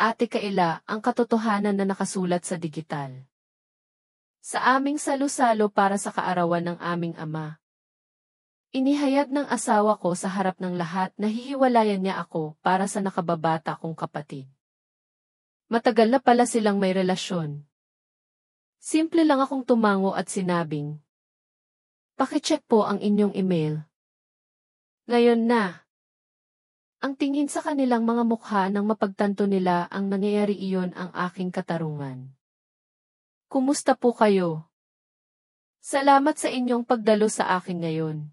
Ate Kaila, ang katotohanan na nakasulat sa digital. Sa aming salu-salo para sa kaarawan ng aming ama. Inihayag ng asawa ko sa harap ng lahat na hihiwalayan niya ako para sa nakababata kong kapatid. Matagal na pala silang may relasyon. Simple lang akong tumango at sinabing, "Pakicheck po ang inyong email." Ngayon na. Ang tingin sa kanilang mga mukha nang mapagtanto nila ang nangyayari iyon ang aking katarungan. Kumusta po kayo? Salamat sa inyong pagdalo sa akin ngayon.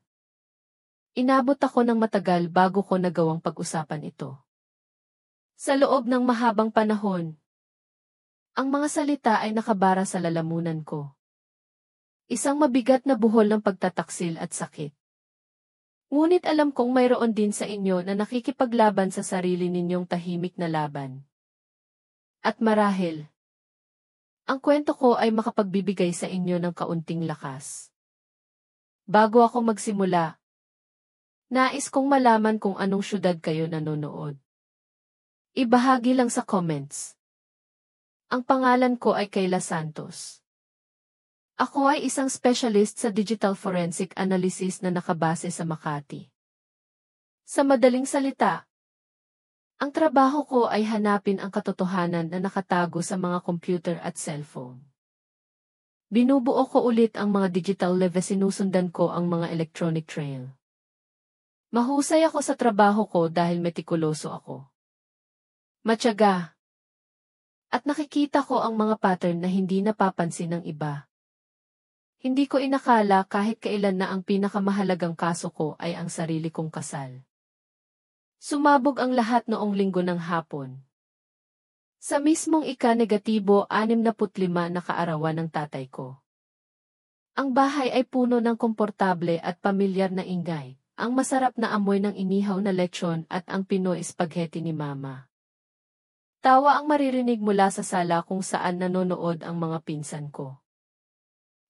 Inabot ako ng matagal bago ko nagawang pag-usapan ito. Sa loob ng mahabang panahon, ang mga salita ay nakabara sa lalamunan ko. Isang mabigat na buhol ng pagtataksil at sakit. Ngunit alam kong mayroon din sa inyo na nakikipaglaban sa sarili ninyong tahimik na laban. At marahil, ang kwento ko ay makapagbibigay sa inyo ng kaunting lakas. Bago ako magsimula, nais kong malaman kung anong syudad kayo nanonood. Ibahagi lang sa comments. Ang pangalan ko ay Kaila Santos. Ako ay isang specialist sa digital forensic analysis na nakabase sa Makati. Sa madaling salita, ang trabaho ko ay hanapin ang katotohanan na nakatago sa mga computer at cellphone. Binubuo ko ulit ang mga digital leve, sinusundan ko ang mga electronic trail. Mahusay ako sa trabaho ko dahil metikuloso ako. Matyaga. At nakikita ko ang mga pattern na hindi napapansin ng iba. Hindi ko inakala kahit kailan na ang pinakamahalagang kaso ko ay ang sarili kong kasal. Sumabog ang lahat noong linggo ng hapon. Sa mismong ika-65 na kaarawan ng tatay ko. Ang bahay ay puno ng komportable at pamilyar na ingay, ang masarap na amoy ng inihaw na lechon at ang Pinoy spaghetti ni Mama. Tawa ang maririnig mula sa sala kung saan nanonood ang mga pinsan ko.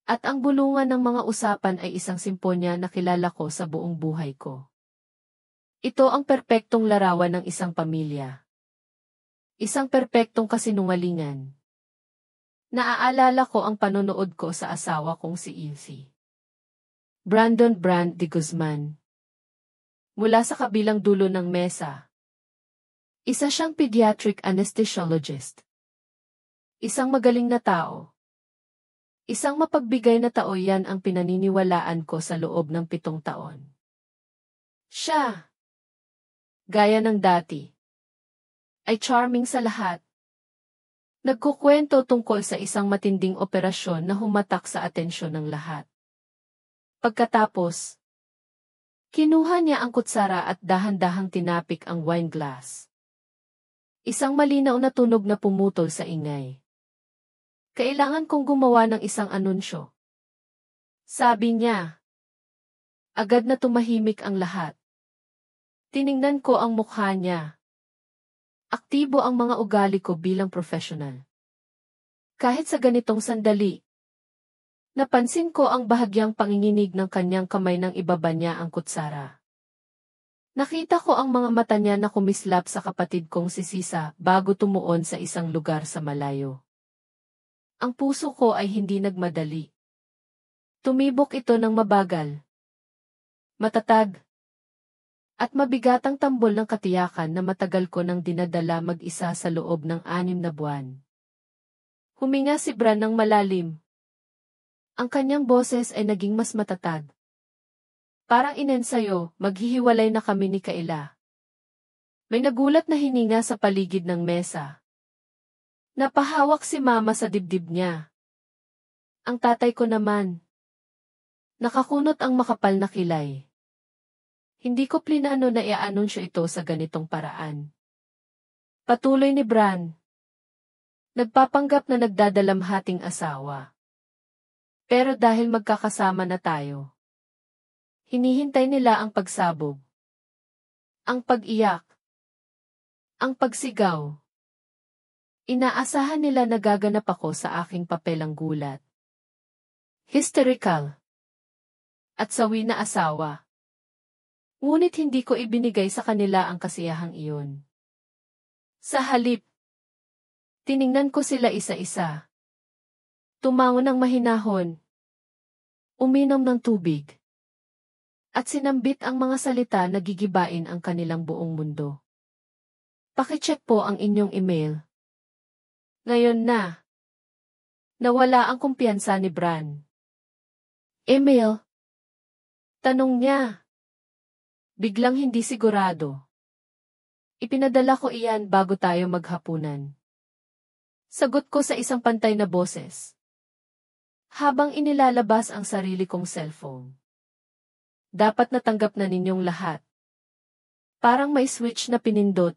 At ang bulungan ng mga usapan ay isang simponya na kilala ko sa buong buhay ko. Ito ang perpektong larawan ng isang pamilya. Isang perpektong kasinungalingan. Naaalala ko ang panonood ko sa asawa kong si Ilse. Brandon Brand de Guzman. Mula sa kabilang dulo ng mesa. Isa siyang pediatric anesthesiologist. Isang magaling na tao. Isang mapagbigay na tao, yan ang pinaniniwalaan ko sa loob ng 7 taon. Siya, gaya ng dati, ay charming sa lahat. Nagkukwento tungkol sa isang matinding operasyon na humatak sa atensyon ng lahat. Pagkatapos, kinuha niya ang kutsara at dahan-dahang tinapik ang wine glass. Isang malinaw na tunog na pumutol sa ingay. Kailangan kong gumawa ng isang anunsyo. Sabi niya. Agad na tumahimik ang lahat. Tiningnan ko ang mukha niya. Aktibo ang mga ugali ko bilang professional. Kahit sa ganitong sandali, napansin ko ang bahagyang panginginig ng kanyang kamay nang ibaba niya ang kutsara. Nakita ko ang mga mata niya na kumislap sa kapatid kong si Sisa bago tumuon sa isang lugar sa malayo. Ang puso ko ay hindi nagmadali. Tumibok ito ng mabagal, matatag, at mabigatang tambol ng katiyakan na matagal ko nang dinadala mag-isa sa loob ng 6 na buwan. Huminga si Bran ng malalim. Ang kanyang boses ay naging mas matatag. Parang inensayo, maghihiwalay na kami ni Kaila. May nagulat na hininga sa paligid ng mesa. Napahawak si Mama sa dibdib niya. Ang tatay ko naman. Nakakunot ang makapal na kilay. Hindi ko plinano na i-anunsyo ito sa ganitong paraan. Patuloy ni Bran. Nagpapanggap na nagdadalamhating asawa. Pero dahil magkakasama na tayo, hinihintay nila ang pagsabog. Ang pag-iyak. Ang pagsigaw. Inaasahan nila na gaganap ako sa aking papelang gulat. Hysterical. At sawi na asawa. Ngunit hindi ko ibinigay sa kanila ang kasiyahang iyon. Sa halip, Tiningnan ko sila isa-isa. Tumango ng mahinahon. Uminom ng tubig. At sinambit ang mga salita na gigibain ang kanilang buong mundo. Pakicheck po ang inyong email. Ngayon na. Nawala ang kumpiyansa ni Bran. Email? Tanong niya. Biglang hindi sigurado. Ipinadala ko iyan bago tayo maghapunan. Sagot ko sa isang pantay na boses. Habang inilalabas ang sarili kong cellphone. Dapat natanggap na ninyong lahat. Parang may switch na pinindot.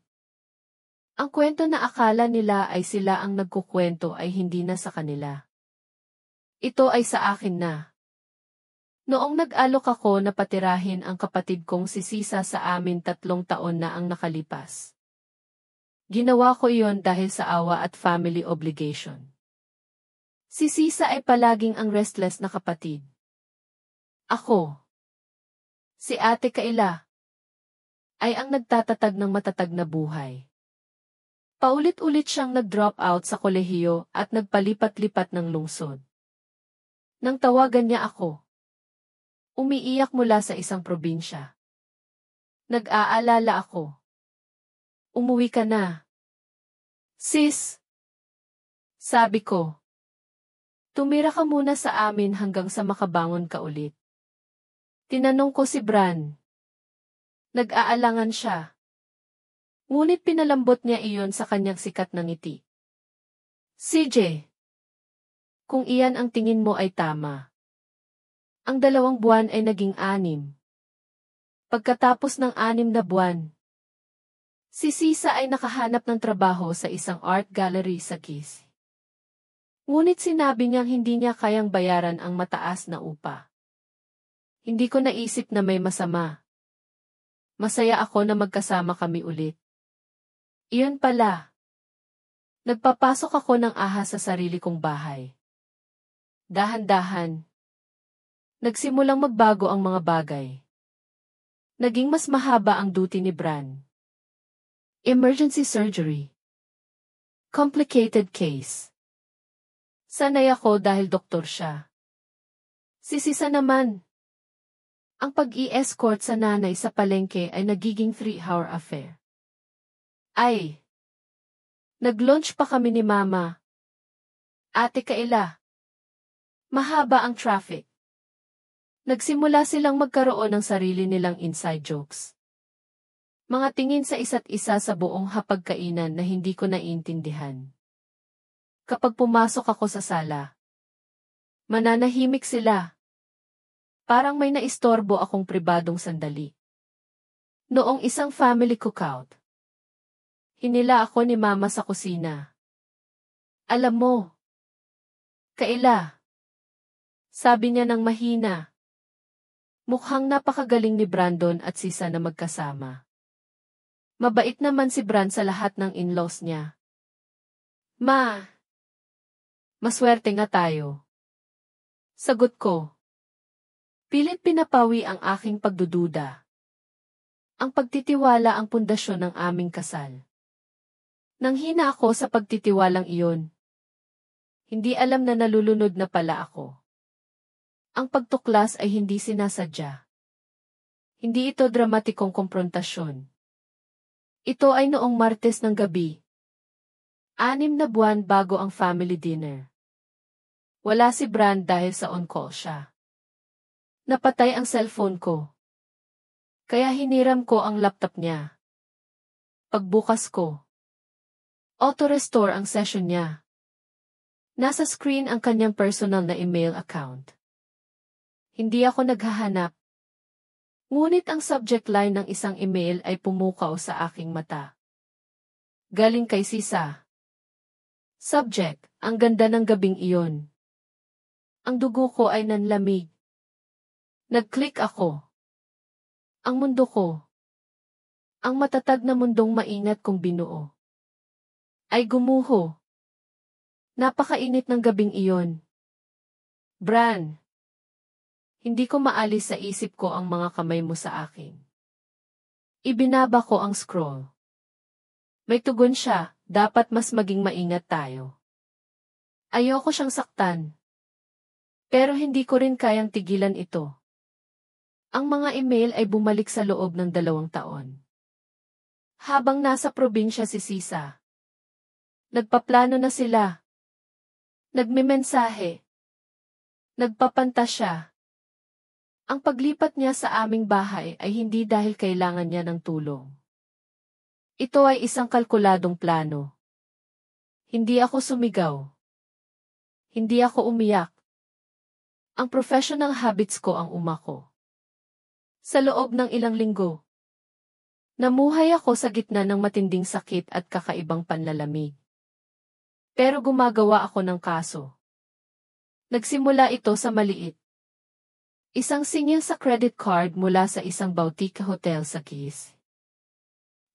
Ang kwento na akala nila ay sila ang nagkukwento ay hindi na sa kanila. Ito ay sa akin na. Noong nag-alok ako na patirahin ang kapatid kong si Sisa sa amin 3 taon na ang nakalipas. Ginawa ko iyon dahil sa awa at family obligation. Si Sisa ay palaging ang restless na kapatid. Ako, si Ate Kaila, ay ang nagtatatag ng matatag na buhay. Paulit-ulit siyang nag-drop out sa kolehiyo at nagpalipat-lipat ng lungsod. Nang tawagan niya ako, umiiyak mula sa isang probinsya. Nag-aalala ako. Umuwi ka na. Sis, sabi ko. Tumira ka muna sa amin hanggang sa makabangon ka ulit. Tinanong ko si Bran. Nag-aalangan siya. Ngunit pinalambot niya iyon sa kanyang sikat na ngiti. CJ, kung iyan ang tingin mo ay tama. Ang 2 buwan ay naging 6. Pagkatapos ng 6 na buwan, si Sisa ay nakahanap ng trabaho sa isang art gallery sa Quezon. Ngunit sinabi niyang hindi niya kayang bayaran ang mataas na upa. Hindi ko naisip na may masama. Masaya ako na magkasama kami ulit. Iyon pala. Nagpapasok ako ng ahas sa sarili kong bahay. Dahan-dahan. Nagsimulang magbago ang mga bagay. Naging mas mahaba ang duty ni Bran. Emergency surgery. Complicated case. Sanay ako dahil doktor siya. Si Sisa naman. Ang pag-i-escort sa nanay sa palengke ay nagiging 3-hour affair. Ay! Nag-lunch pa kami ni Mama. Ate Kaila. Mahaba ang traffic. Nagsimula silang magkaroon ng sarili nilang inside jokes. Mga tingin sa isa't isa sa buong hapagkainan na hindi ko naiintindihan. Kapag pumasok ako sa sala, mananahimik sila. Parang may naistorbo akong pribadong sandali. Noong isang family cookout, hinila ako ni Mama sa kusina. Alam mo, Kaila, sabi niya ng mahina. Mukhang napakagaling ni Brandon at Sisa na magkasama. Mabait naman si Bran sa lahat ng in-laws niya. Ma, maswerte nga tayo. Sagot ko. Pilit pinapawi ang aking pagdududa. Ang pagtitiwala ang pundasyon ng aming kasal. Nanghina ako sa pagtitiwalang iyon. Hindi alam na nalulunod na pala ako. Ang pagtuklas ay hindi sinasadya. Hindi ito dramatikong komprontasyon. Ito ay noong Martes ng gabi. 6 na buwan bago ang family dinner. Wala si Bran dahil sa on-call siya. Napatay ang cellphone ko. Kaya hiniram ko ang laptop niya. Pagbukas ko, auto-restore ang session niya. Nasa screen ang kanyang personal na email account. Hindi ako naghahanap. Ngunit ang subject line ng isang email ay pumukaw sa aking mata. Galing kay Sisa. Subject, ang ganda ng gabing iyon. Ang dugo ko ay nanlamig. Nag-click ako. Ang mundo ko. Ang matatag na mundong maingat kong binuo. Ay gumuho. Napakainit ng gabing iyon. Bran. Hindi ko maalis sa isip ko ang mga kamay mo sa akin. Ibinaba ko ang scroll. May tugon siya, Dapat mas maging maingat tayo. Ayoko siyang saktan. Pero hindi ko rin kayang tigilan ito. Ang mga email ay bumalik sa loob ng 2 taon. Habang nasa probinsya si Sisa. Nagpaplano na sila. Nagmemensahe. Nagpapantasya. Ang paglipat niya sa aming bahay ay hindi dahil kailangan niya ng tulong. Ito ay isang kalkuladong plano. Hindi ako sumigaw. Hindi ako umiyak. Ang professional habits ko ang umako. Sa loob ng ilang linggo, namuhay ako sa gitna ng matinding sakit at kakaibang panlalamig. Pero gumagawa ako ng kaso. Nagsimula ito sa maliit. Isang singil sa credit card mula sa isang boutique hotel sa Keys.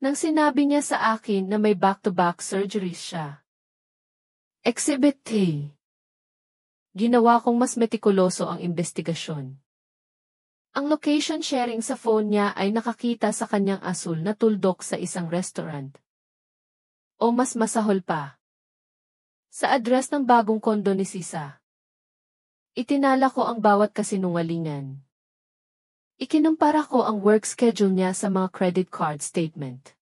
Nang sinabi niya sa akin na may back-to-back surgeries siya. Exhibit T. Ginawa kong mas metikuloso ang investigasyon. Ang location sharing sa phone niya ay nakakita sa kanyang asul na tuldok sa isang restaurant. O mas masahol pa. Sa address ng bagong kondo ni Sisa. Itinala ko ang bawat kasinungalingan. Ikinumpara ko ang work schedule niya sa mga credit card statement.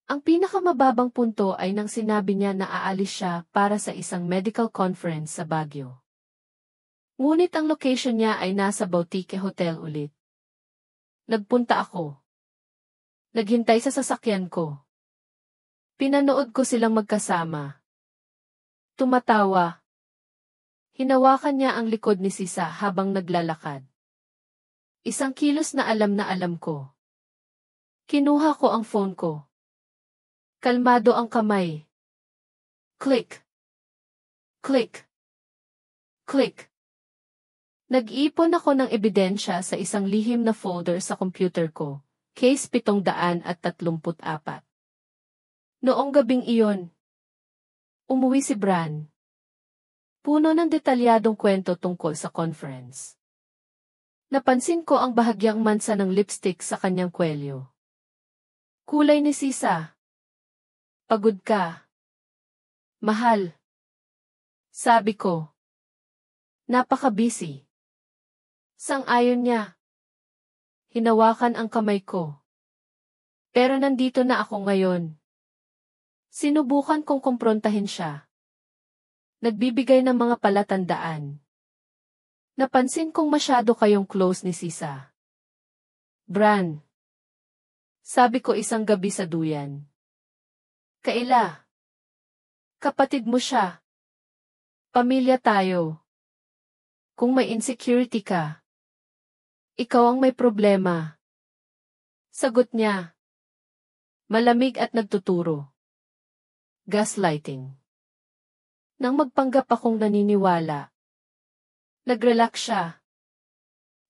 Ang pinakamababang punto ay nang sinabi niya na aalis siya para sa isang medical conference sa Baguio. Ngunit ang location niya ay nasa boutique hotel ulit. Nagpunta ako. Naghintay sa sasakyan ko. Pinanood ko silang magkasama. Tumatawa. Hinawakan niya ang likod ni Sisa habang naglalakad. Isang kilos na alam ko. Kinuha ko ang phone ko. Kalmado ang kamay. Click. Click. Click. Nag-ipon ako ng ebidensya sa isang lihim na folder sa computer ko, case 734. Noong gabing iyon, umuwi si Bran. Puno ng detalyadong kwento tungkol sa conference. Napansin ko ang bahagyang mansa ng lipstick sa kanyang kwelyo. Kulay ni Sisa. Pagod ka. Mahal. Sabi ko. Napaka-busy. Sang-ayon niya. Hinawakan ang kamay ko. Pero nandito na ako ngayon. Sinubukan kong kumprontahin siya. Nagbibigay ng mga palatandaan. Napansin kong masyado kayong close ni Sisa. Bran. Sabi ko isang gabi sa duyan. Kaila. Kapatid mo siya. Pamilya tayo. Kung may insecurity ka, ikaw ang may problema. Sagot niya. Malamig at nagtuturo. Gaslighting. Nang magpanggap akong naniniwala, nag-relax siya.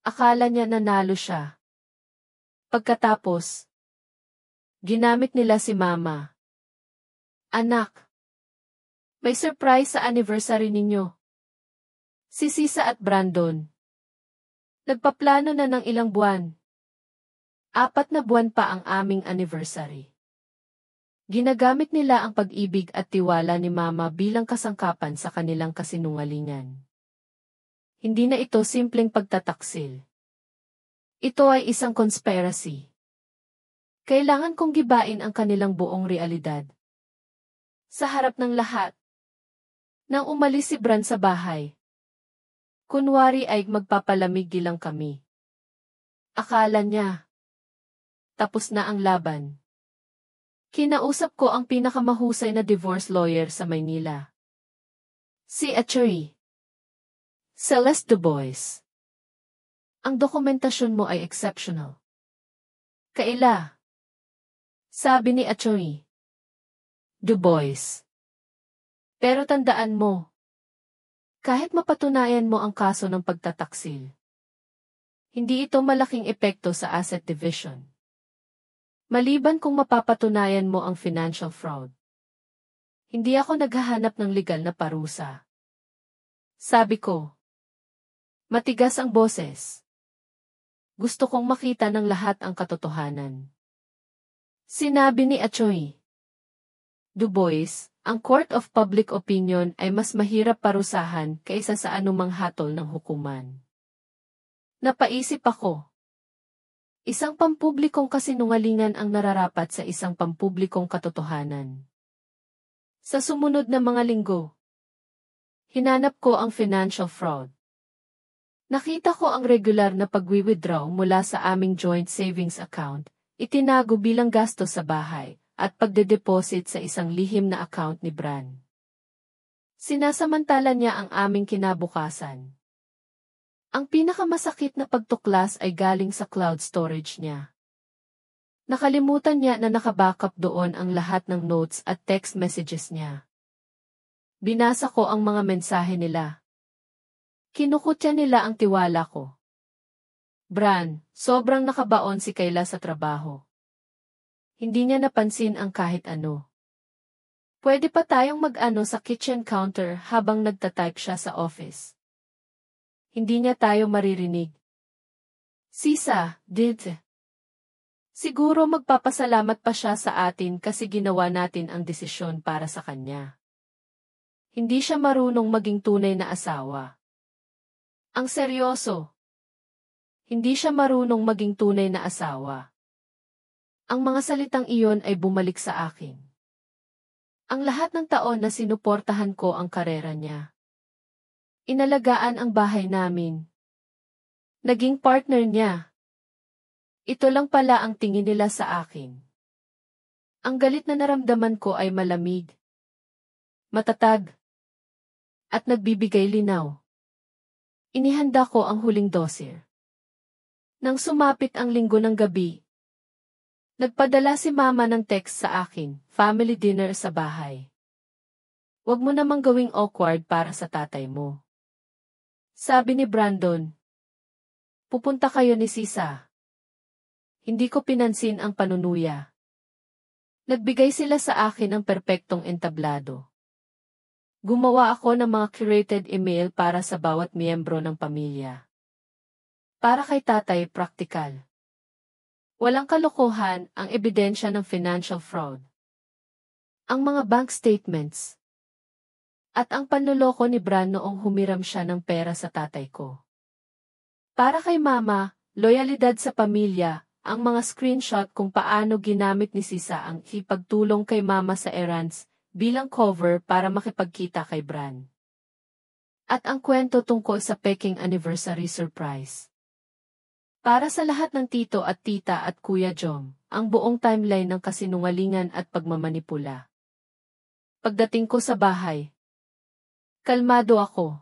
Akala niya nanalo siya. Pagkatapos, ginamit nila si Mama. Anak, may surprise sa anniversary ninyo. Si Sisa at Brandon. Nagpaplano na ng ilang buwan. 4 na buwan pa ang aming anniversary. Ginagamit nila ang pag-ibig at tiwala ni Mama bilang kasangkapan sa kanilang kasinungalingan. Hindi na ito simpleng pagtataksil. Ito ay isang conspiracy. Kailangan kong gibain ang kanilang buong realidad. Sa harap ng lahat. Nang umalis si Bran sa bahay. Kunwari ay magpapalamig lang kami. Akala niya. Tapos na ang laban. Kinausap ko ang pinakamahusay na divorce lawyer sa Maynila. Si Attorney Celeste Dubois. Ang dokumentasyon mo ay exceptional. Kaila. Sabi ni Attorney Dubois. Pero tandaan mo, kahit mapatunayan mo ang kaso ng pagtataksil, hindi ito malaking epekto sa asset division. Maliban kung mapapatunayan mo ang financial fraud. Hindi ako naghahanap ng legal na parusa. Sabi ko. Matigas ang boses. Gusto kong makita ng lahat ang katotohanan. Sinabi ni Achoy. Du Bois, ang Court of Public Opinion ay mas mahirap parusahan kaysa sa anumang hatol ng hukuman. Napaisip ako. Isang pampublikong kasinungalingan ang nararapat sa isang pampublikong katotohanan. Sa sumunod na mga linggo, hinanap ko ang financial fraud. Nakita ko ang regular na pagwi-withdraw mula sa aming joint savings account, itinago bilang gasto sa bahay, at pagde-deposit sa isang lihim na account ni Bran. Sinasamantala niya ang aming kinabukasan. Ang pinakamasakit na pagtuklas ay galing sa cloud storage niya. Nakalimutan niya na nakabackup doon ang lahat ng notes at text messages niya. Binasa ko ang mga mensahe nila. Kinukutya nila ang tiwala ko. Bran, sobrang nakabaon si Kayla sa trabaho. Hindi niya napansin ang kahit ano. Pwede pa tayong mag-ano sa kitchen counter habang nagtatype siya sa office. Hindi niya tayo maririnig. Sisa, did. Siguro magpapasalamat pa siya sa atin kasi ginawa natin ang desisyon para sa kanya. Hindi siya marunong maging tunay na asawa. Ang seryoso. Hindi siya marunong maging tunay na asawa. Ang mga salitang iyon ay bumalik sa akin. Ang lahat ng taon na sinuportahan ko ang karera niya. Inalagaan ang bahay namin. Naging partner niya. Ito lang pala ang tingin nila sa akin. Ang galit na naramdaman ko ay malamig, matatag, at nagbibigay linaw. Inihanda ko ang huling dosir. Nang sumapit ang linggo ng gabi, nagpadala si Mama ng text sa akin, family dinner sa bahay. Huwag mo namang gawing awkward para sa tatay mo. Sabi ni Brandon, pupunta kayo ni Sisa. Hindi ko pinansin ang panunuya. Nagbigay sila sa akin ng perpektong entablado. Gumawa ako ng mga curated email para sa bawat miyembro ng pamilya. Para kay tatay, praktikal. Walang kalokohan ang ebidensya ng financial fraud. Ang mga bank statements. At ang panloloko ni Bran noong humiram siya ng pera sa tatay ko. Para kay Mama, loyalidad sa pamilya, ang mga screenshot kung paano ginamit ni Sisa ang ipagtulong kay Mama sa errands bilang cover para makipagkita kay Bran. At ang kwento tungkol sa peking anniversary surprise. Para sa lahat ng tito at tita at Kuya Jom, ang buong timeline ng kasinungalingan at pagmamanipula. Pagdating ko sa bahay, kalmado ako.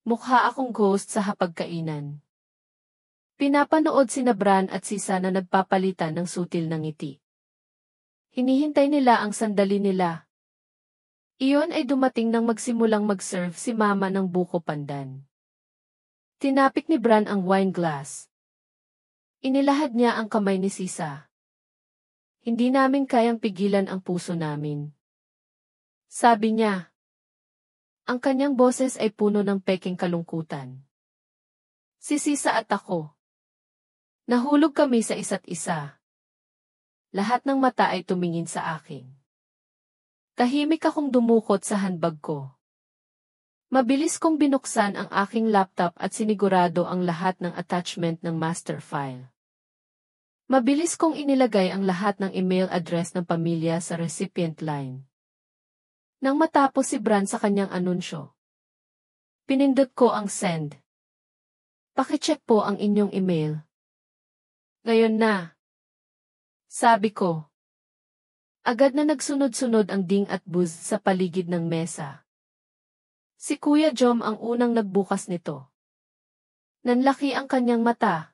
Mukha akong ghost sa hapagkainan. Pinapanood sina Bran at Sisa na nagpapalitan ng sutil ng ngiti. Hinihintay nila ang sandali nila. Iyon ay dumating nang magsimulang mag-serve si Mama ng buko pandan. Tinapik ni Bran ang wine glass. Inilahad niya ang kamay ni Sisa. Hindi namin kayang pigilan ang puso namin. Sabi niya. Ang kanyang boses ay puno ng peking kalungkutan. Si Sisa at ako. Nahulog kami sa isa't isa. Lahat ng mata ay tumingin sa akin. Tahimik akong dumukot sa handbag ko. Mabilis kong binuksan ang aking laptop at sinigurado ang lahat ng attachment ng master file. Mabilis kong inilagay ang lahat ng email address ng pamilya sa recipient line. Nang matapos si Bran sa kanyang anunsyo, pinindot ko ang send. Pakicheck po ang inyong email. Ngayon na. Sabi ko. Agad na nagsunod-sunod ang ding at buzz sa paligid ng mesa. Si Kuya Jom ang unang nagbukas nito. Nanlaki ang kanyang mata.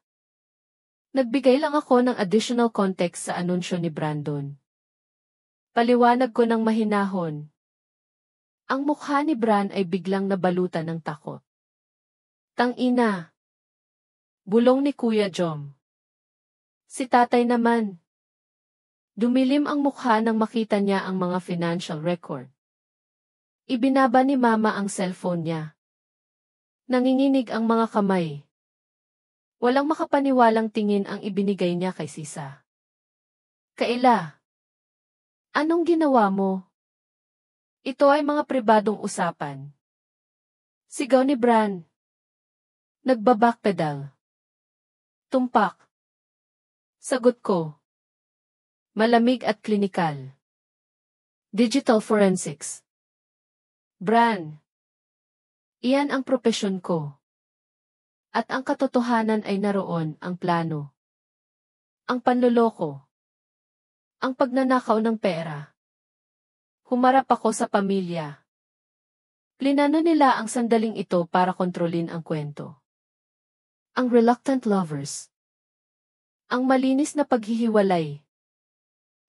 Nagbigay lang ako ng additional context sa anunsyo ni Brandon. Paliwanag ko ng mahinahon. Ang mukha ni Bran ay biglang nabalutan ng takot. Tang-ina. Bulong ni Kuya Jom. Si tatay naman. Dumilim ang mukha nang makita niya ang mga financial record. Ibinaba ni Mama ang cellphone niya. Nanginginig ang mga kamay. Walang makapaniwalang tingin ang ibinigay niya kay Sisa. Kaila. Anong ginawa mo? Ito ay mga pribadong usapan. Sigaw ni Bran. Nagbabackpedal. Tumpak. Sagot ko. Malamig at klinikal. Digital forensics. Bran. Iyan ang propesyon ko. At ang katotohanan ay naroon, ang plano. Ang panloloko. Ang pagnanakaw ng pera. Humarap ako sa pamilya. Plinano nila ang sandaling ito para kontrolin ang kwento. Ang reluctant lovers. Ang malinis na paghihiwalay.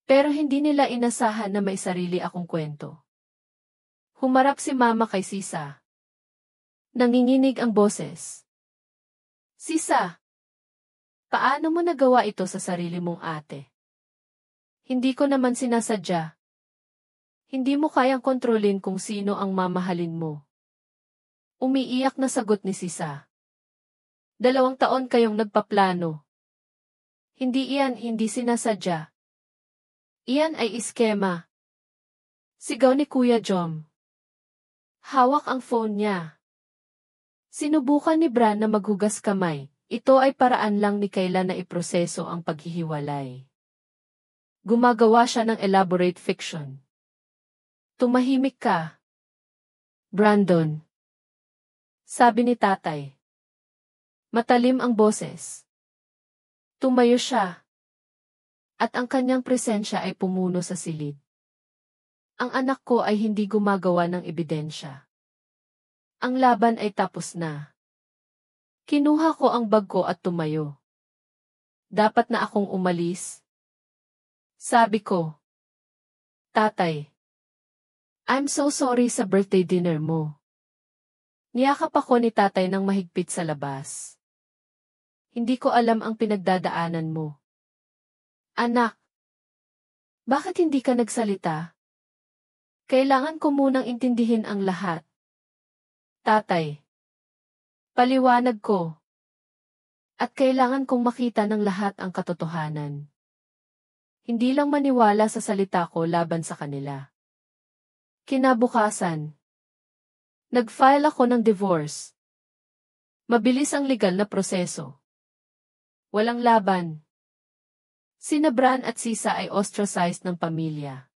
Pero hindi nila inasahan na may sarili akong kwento. Humarap si Mama kay Sisa. Nanginginig ang boses. Sisa, paano mo nagawa ito sa sarili mong ate? Hindi ko naman sinasadya. Hindi mo kayang kontrolin kung sino ang mamahalin mo. Umiiyak na sagot ni Sisa. 2 taon kayong nagpaplano. Hindi sinasadya. Iyan ay iskema. Sigaw ni Kuya Jom. Hawak ang phone niya. Sinubukan ni Bran na maghugas kamay. Ito ay paraan lang ni Kayla na iproseso ang paghihiwalay. Gumagawa siya ng elaborate fiction. Tumahimik ka, Brandon. Sabi ni tatay. Matalim ang boses. Tumayo siya. At ang kanyang presensya ay pumuno sa silid. Ang anak ko ay hindi gumagawa ng ebidensya. Ang laban ay tapos na. Kinuha ko ang bag ko at tumayo. Dapat na akong umalis. Sabi ko. Tatay. I'm so sorry sa birthday dinner mo. Niyakap ako ni tatay ng mahigpit sa labas. Hindi ko alam ang pinagdadaanan mo. Anak, bakit hindi ka nagsalita? Kailangan ko munang intindihin ang lahat. Tatay, paliwanag ko. At kailangan kong makita ng lahat ang katotohanan. Hindi lang maniwala sa salita ko laban sa kanila. Kinabukasan, nag-file ako ng divorce. Mabilis ang legal na proseso. Walang laban. Sina Bran at Sisa ay ostracized ng pamilya.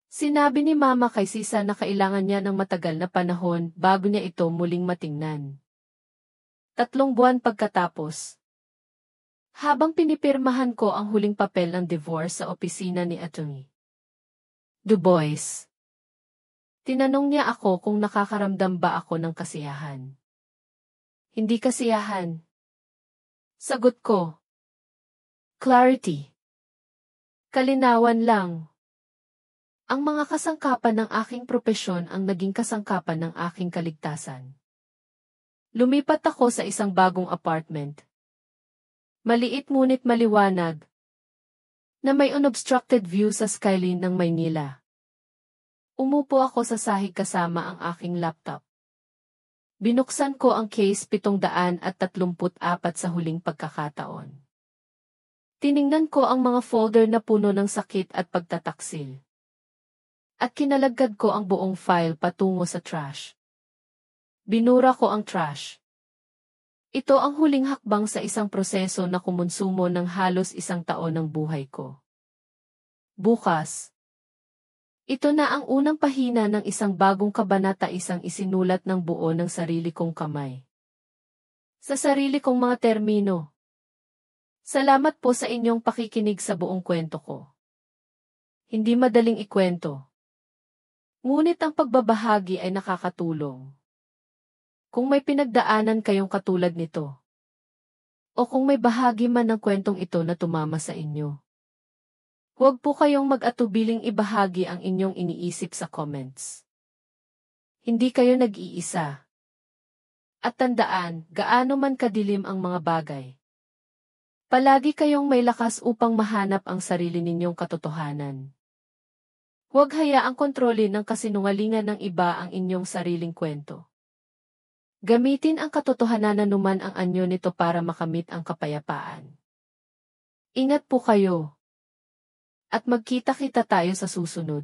Sinabi ni Mama kay Sisa na kailangan niya ng matagal na panahon bago niya ito muling matingnan. 3 buwan pagkatapos. Habang pinipirmahan ko ang huling papel ng divorce sa opisina ni Atty. Dubois. Tinanong niya ako kung nakakaramdam ba ako ng kasiyahan. Hindi kasiyahan. Sagot ko. Clarity. Kalinawan lang. Ang mga kasangkapan ng aking propesyon ang naging kasangkapan ng aking kaligtasan. Lumipat ako sa isang bagong apartment. Maliit ngunit maliwanag. Na may unobstructed view sa skyline ng Maynila. Umupo ako sa sahig kasama ang aking laptop. Binuksan ko ang case 734 sa huling pagkakataon. Tiningnan ko ang mga folder na puno ng sakit at pagtataksil. At kinalagad ko ang buong file patungo sa trash. Binura ko ang trash. Ito ang huling hakbang sa isang proseso na kumonsumo ng halos 1 taon ng buhay ko. Bukas. Ito na ang unang pahina ng isang bagong kabanata, isang isinulat ng buo ng sarili kong kamay. Sa sarili kong mga termino. Salamat po sa inyong pakikinig sa buong kwento ko. Hindi madaling ikwento. Ngunit ang pagbabahagi ay nakakatulong. Kung may pinagdaanan kayong katulad nito, o kung may bahagi man ng kwentong ito na tumama sa inyo, huwag po kayong mag-atubiling ibahagi ang inyong iniisip sa comments. Hindi kayo nag-iisa. At tandaan, gaano man kadilim ang mga bagay. Palagi kayong may lakas upang mahanap ang sarili ninyong katotohanan. Huwag hayaang kontrolin ng kasinungalingan ng iba ang inyong sariling kwento. Gamitin ang katotohanan anuman ang anyo nito para makamit ang kapayapaan. Ingat po kayo. At magkita-kita tayo sa susunod.